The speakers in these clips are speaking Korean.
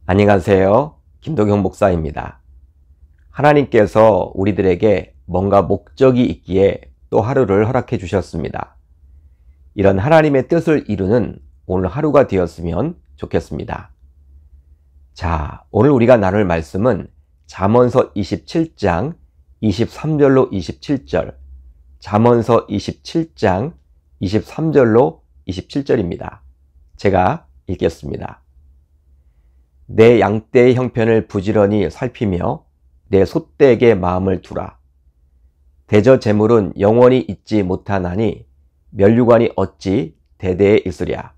안녕하세요. 김동영 목사입니다. 하나님께서 우리들에게 뭔가 목적이 있기에 또 하루를 허락해 주셨습니다. 이런 하나님의 뜻을 이루는 오늘 하루가 되었으면 좋겠습니다. 자, 오늘 우리가 나눌 말씀은 잠언서 27장 23절로 27절, 잠언서 27장 23절로 27절입니다. 제가 읽겠습니다. 내 양떼의 형편을 부지런히 살피며 내 솥대에게 마음을 두라. 대저 재물은 영원히 있지 못하나니 면류관이 어찌 대대에 있으랴.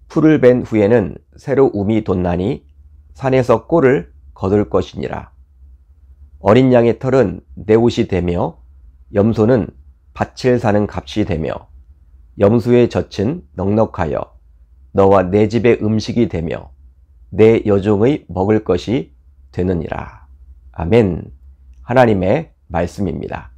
풀을 벤 후에는 새로 움이 돋나니 산에서 꼴을 거둘 것이니라. 어린 양의 털은 내 옷이 되며 염소는 밭을 사는 값이 되며 염소의 젖은 넉넉하여 너와 내 집의 음식이 되며 내 여종의 먹을 것이 되느니라. 아멘. 하나님의 말씀입니다.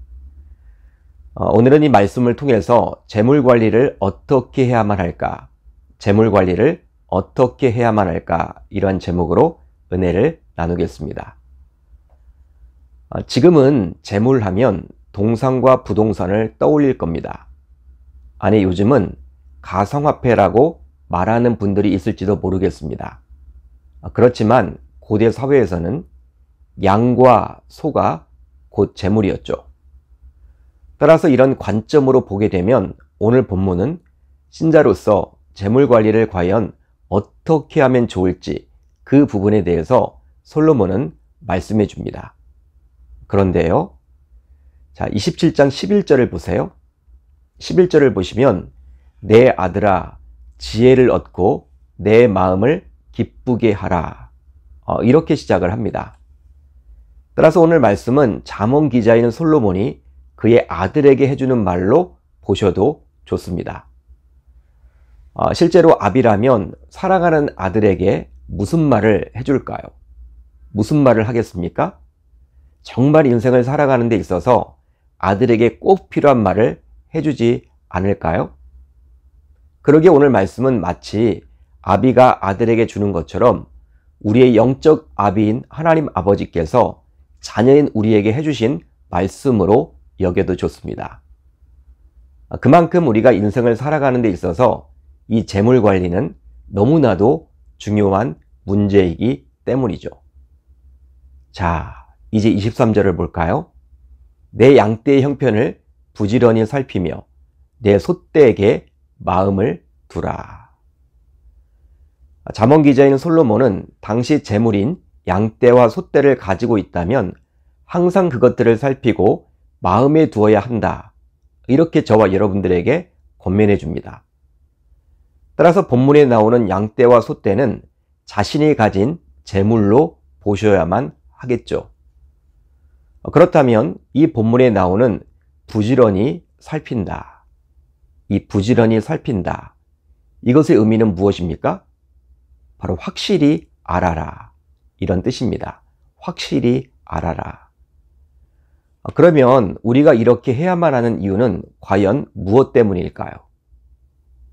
오늘은 이 말씀을 통해서 재물 관리를 어떻게 해야만 할까? 재물 관리를 어떻게 해야만 할까? 이런 제목으로 은혜를 나누겠습니다. 지금은 재물하면 동산과 부동산을 떠올릴 겁니다. 아니, 요즘은 가상화폐라고 말하는 분들이 있을지도 모르겠습니다. 그렇지만 고대 사회에서는 양과 소가 곧 재물이었죠. 따라서 이런 관점으로 보게 되면 오늘 본문은 신자로서 재물 관리를 과연 어떻게 하면 좋을지 그 부분에 대해서 솔로몬은 말씀해 줍니다. 그런데요, 자, 27장 11절을 보세요. 11절을 보시면 내 아들아 지혜를 얻고 내 마음을 기쁘게 하라. 이렇게 시작을 합니다. 따라서 오늘 말씀은 잠언 기자인 솔로몬이 그의 아들에게 해주는 말로 보셔도 좋습니다. 실제로 아비라면 사랑하는 아들에게 무슨 말을 해줄까요? 무슨 말을 하겠습니까? 정말 인생을 살아가는 데 있어서 아들에게 꼭 필요한 말을 해주지 않을까요? 그러기에 오늘 말씀은 마치 아비가 아들에게 주는 것처럼 우리의 영적 아비인 하나님 아버지께서 자녀인 우리에게 해주신 말씀으로 여겨도 좋습니다. 그만큼 우리가 인생을 살아가는 데 있어서 이 재물 관리는 너무나도 중요한 문제이기 때문이죠. 자, 이제 23절을 볼까요? 내 양떼의 형편을 부지런히 살피며 내 솥대에게 마음을 두라. 잠언 기자인 솔로몬은 당시 재물인 양떼와 솥대를 가지고 있다면 항상 그것들을 살피고 마음에 두어야 한다. 이렇게 저와 여러분들에게 권면해 줍니다. 따라서 본문에 나오는 양떼와 솥대는 자신이 가진 재물로 보셔야만 하겠죠. 그렇다면 이 본문에 나오는 부지런히 살핀다. 이 부지런히 살핀다. 이것의 의미는 무엇입니까? 바로 확실히 알아라. 이런 뜻입니다. 확실히 알아라. 그러면 우리가 이렇게 해야만 하는 이유는 과연 무엇 때문일까요?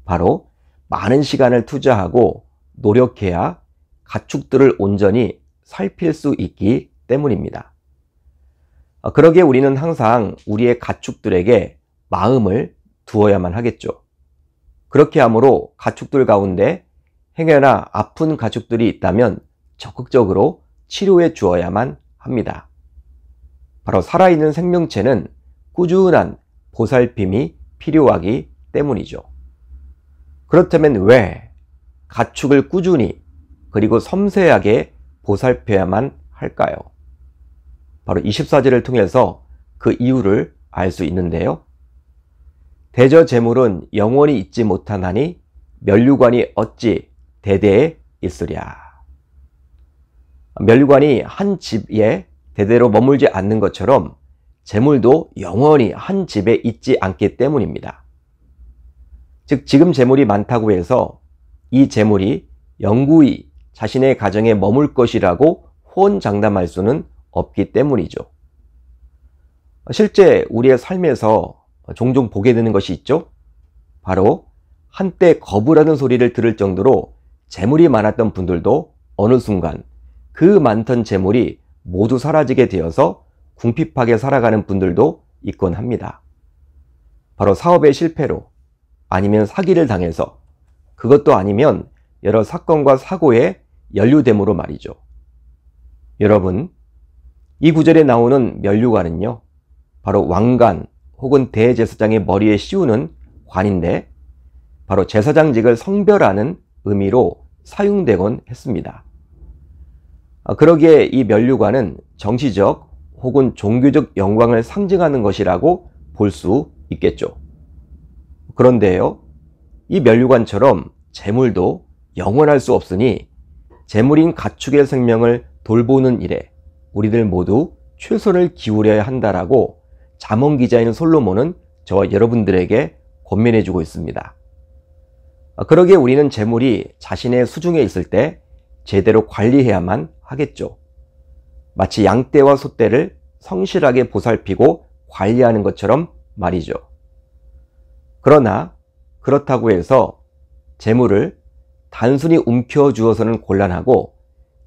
바로 많은 시간을 투자하고 노력해야 가축들을 온전히 살필 수 있기 때문입니다. 그러기에 우리는 항상 우리의 가축들에게 마음을 두어야만 하겠죠. 그렇게 함으로 가축들 가운데 행여나 아픈 가축들이 있다면 적극적으로 치료해 주어야만 합니다. 바로 살아있는 생명체는 꾸준한 보살핌이 필요하기 때문이죠. 그렇다면 왜 가축을 꾸준히 그리고 섬세하게 보살펴야만 할까요? 바로 24절을 통해서 그 이유를 알 수 있는데요. 대저 재물은 영원히 있지 못하나니 면류관이 어찌 대대에 있으랴. 면류관이 한 집에 대대로 머물지 않는 것처럼 재물도 영원히 한 집에 있지 않기 때문입니다. 즉 지금 재물이 많다고 해서 이 재물이 영구히 자신의 가정에 머물 것이라고 호언장담할 수는 없기 때문이죠. 실제 우리의 삶에서 종종 보게 되는 것이 있죠. 바로 한때 거부라는 소리를 들을 정도로 재물이 많았던 분들도 어느 순간 그 많던 재물이 모두 사라지게 되어서 궁핍하게 살아가는 분들도 있곤 합니다. 바로 사업의 실패로, 아니면 사기를 당해서, 그것도 아니면 여러 사건과 사고에 연루됨으로 말이죠. 여러분, 이 구절에 나오는 면류관은요, 바로 왕관 혹은 대제사장의 머리에 씌우는 관인데, 바로 제사장직을 성별하는 의미로 사용되곤 했습니다. 그러기에 이 면류관은 정치적 혹은 종교적 영광을 상징하는 것이라고 볼 수 있겠죠. 그런데요, 이 면류관처럼 재물도 영원할 수 없으니 재물인 가축의 생명을 돌보는 일에 우리들 모두 최선을 기울여야 한다라고 잠언 기자인 솔로몬은 저와 여러분들에게 권면해주고 있습니다. 그러기에 우리는 재물이 자신의 수중에 있을 때 제대로 관리해야만 하겠죠. 마치 양떼와 소떼를 성실하게 보살피고 관리하는 것처럼 말이죠. 그러나 그렇다고 해서 재물을 단순히 움켜주어서는 곤란하고,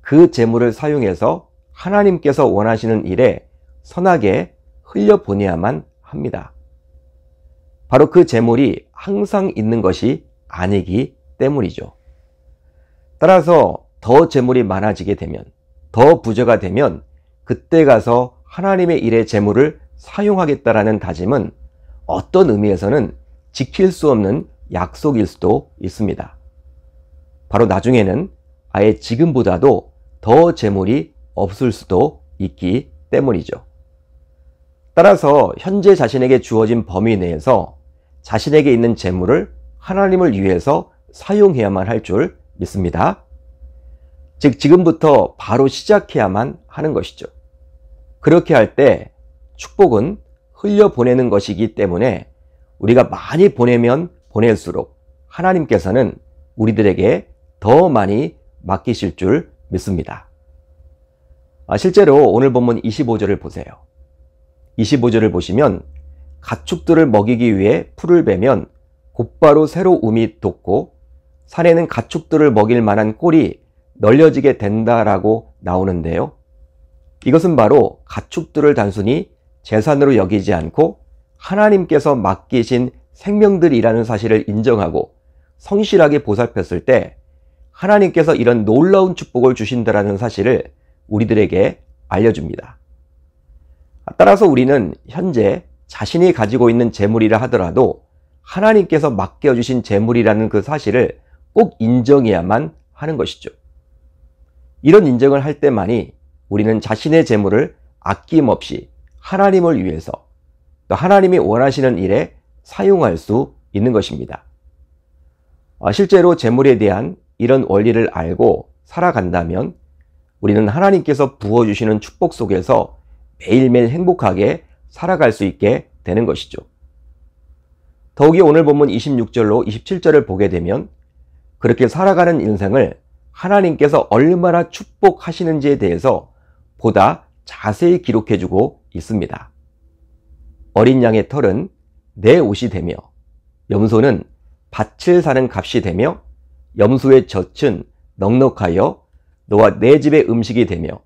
그 재물을 사용해서 하나님께서 원하시는 일에 선하게 흘려보내야만 합니다. 바로 그 재물이 항상 있는 것이 아니기 때문이죠. 따라서 더 재물이 많아지게 되면, 더 부자가 되면 그때 가서 하나님의 일에 재물을 사용하겠다라는 다짐은 어떤 의미에서는 지킬 수 없는 약속일 수도 있습니다. 바로 나중에는 아예 지금보다도 더 재물이 없을 수도 있기 때문이죠. 따라서 현재 자신에게 주어진 범위 내에서 자신에게 있는 재물을 하나님을 위해서 사용해야만 할 줄 믿습니다. 즉, 지금부터 바로 시작해야만 하는 것이죠. 그렇게 할 때 축복은 흘려보내는 것이기 때문에 우리가 많이 보내면 보낼수록 하나님께서는 우리들에게 더 많이 맡기실 줄 믿습니다. 실제로 오늘 본문 25절을 보세요. 25절을 보시면 가축들을 먹이기 위해 풀을 베면 곧바로 새로 움이 돋고 산에는 가축들을 먹일 만한 꼴이 널려지게 된다라고 나오는데요. 이것은 바로 가축들을 단순히 재산으로 여기지 않고 하나님께서 맡기신 생명들이라는 사실을 인정하고 성실하게 보살폈을 때 하나님께서 이런 놀라운 축복을 주신다라는 사실을 우리들에게 알려줍니다. 따라서 우리는 현재 자신이 가지고 있는 재물이라 하더라도 하나님께서 맡겨주신 재물이라는 그 사실을 꼭 인정해야만 하는 것이죠. 이런 인정을 할 때만이 우리는 자신의 재물을 아낌없이 하나님을 위해서, 또 하나님이 원하시는 일에 사용할 수 있는 것입니다. 실제로 재물에 대한 이런 원리를 알고 살아간다면 우리는 하나님께서 부어주시는 축복 속에서 매일매일 행복하게 살아갈 수 있게 되는 것이죠. 더욱이 오늘 본문 26절로 27절을 보게 되면 그렇게 살아가는 인생을 하나님께서 얼마나 축복하시는지에 대해서 보다 자세히 기록해주고 있습니다. 어린 양의 털은 내 옷이 되며 염소는 밭을 사는 값이 되며 염소의 젖은 넉넉하여 너와 내 집의 음식이 되며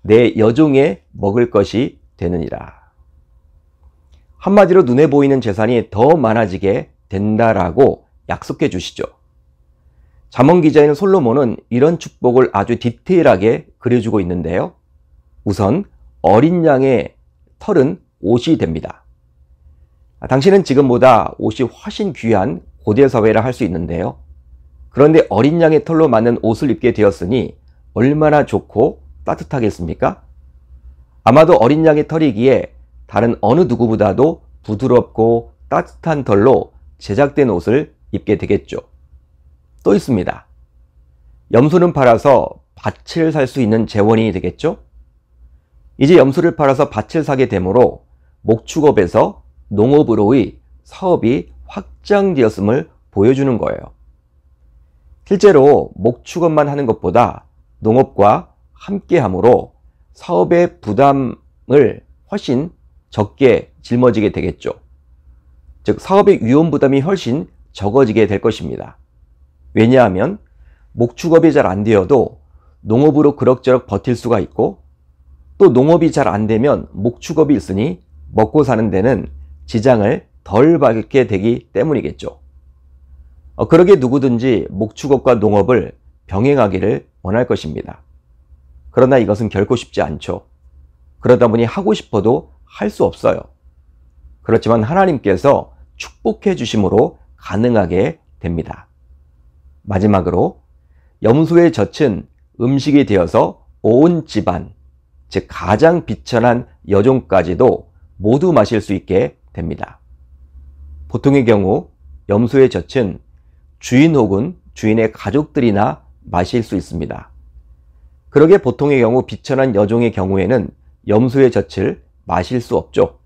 내 여종의 먹을 것이 되느니라. 한마디로 눈에 보이는 재산이 더 많아지게 된다라고 약속해 주시죠. 잠언 기자인 솔로몬은 이런 축복을 아주 디테일하게 그려주고 있는데요. 우선 어린 양의 털은 옷이 됩니다. 당신은 지금보다 옷이 훨씬 귀한 고대 사회라 할 수 있는데요. 그런데 어린 양의 털로 만든 옷을 입게 되었으니 얼마나 좋고 따뜻하겠습니까? 아마도 어린 양의 털이기에 다른 어느 누구보다도 부드럽고 따뜻한 털로 제작된 옷을 입게 되겠죠. 또 있습니다. 염소는 팔아서 밭을 살 수 있는 재원이 되겠죠. 이제 염소를 팔아서 밭을 사게 되므로 목축업에서 농업으로의 사업이 확장되었음을 보여주는 거예요. 실제로 목축업만 하는 것보다 농업과 함께함으로 사업의 부담을 훨씬 적게 짊어지게 되겠죠. 즉 사업의 위험 부담이 훨씬 적어지게 될 것입니다. 왜냐하면 목축업이 잘 안 되어도 농업으로 그럭저럭 버틸 수가 있고, 또 농업이 잘 안 되면 목축업이 있으니 먹고 사는 데는 지장을 덜 받게 되기 때문이겠죠. 그러기에 누구든지 목축업과 농업을 병행하기를 원할 것입니다. 그러나 이것은 결코 쉽지 않죠. 그러다 보니 하고 싶어도 할 수 없어요. 그렇지만 하나님께서 축복해 주심으로 가능하게 됩니다. 마지막으로 염소의 젖은 음식이 되어서 온 집안, 즉 가장 비천한 여종까지도 모두 마실 수 있게 됩니다. 보통의 경우 염소의 젖은 주인 혹은 주인의 가족들이나 마실 수 있습니다. 그러기에 보통의 경우 비천한 여종의 경우에는 염소의 젖을 마실 수 없죠.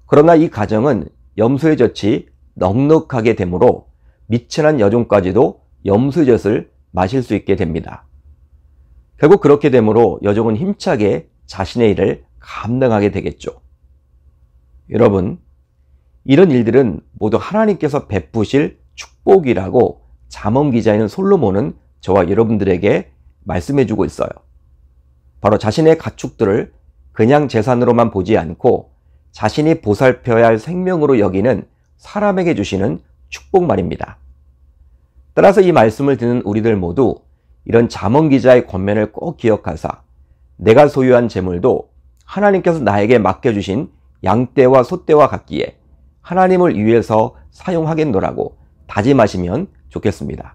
그러나 이 가정은 염소의 젖이 넉넉하게 되므로 미천한 여종까지도 염소의 젖을 마실 수 있게 됩니다. 결국 그렇게 되므로 여종은 힘차게 자신의 일을 감당하게 되겠죠. 여러분, 이런 일들은 모두 하나님께서 베푸실 축복이라고 잠언 기자인 솔로몬은 저와 여러분들에게 말씀해주고 있어요. 바로 자신의 가축들을 그냥 재산으로만 보지 않고 자신이 보살펴야 할 생명으로 여기는 사람에게 주시는 축복 말입니다. 따라서 이 말씀을 듣는 우리들 모두 이런 잠언 기자의 권면을 꼭 기억하사 내가 소유한 재물도 하나님께서 나에게 맡겨주신 양떼와 소떼와 같기에 하나님을 위해서 사용하겠노라고 다짐하시면 좋겠습니다.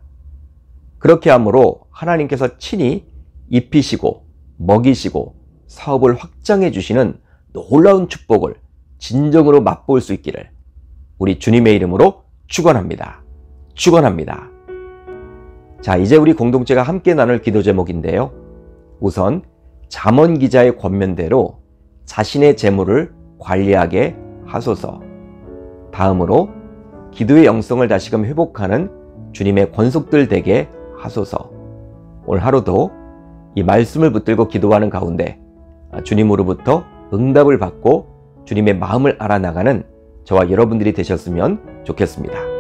그렇게 함으로 하나님께서 친히 입히시고 먹이시고 사업을 확장해 주시는 놀라운 축복을 진정으로 맛볼 수 있기를 우리 주님의 이름으로 축원합니다. 축원합니다. 자, 이제 우리 공동체가 함께 나눌 기도 제목인데요. 우선 잠언 기자의 권면대로 자신의 재물을 관리하게 하소서. 다음으로 기도의 영성을 다시금 회복하는 주님의 권속들 되게 하소서. 오늘 하루도 이 말씀을 붙들고 기도하는 가운데 주님으로부터 응답을 받고 주님의 마음을 알아나가는 저와 여러분들이 되셨으면 좋겠습니다.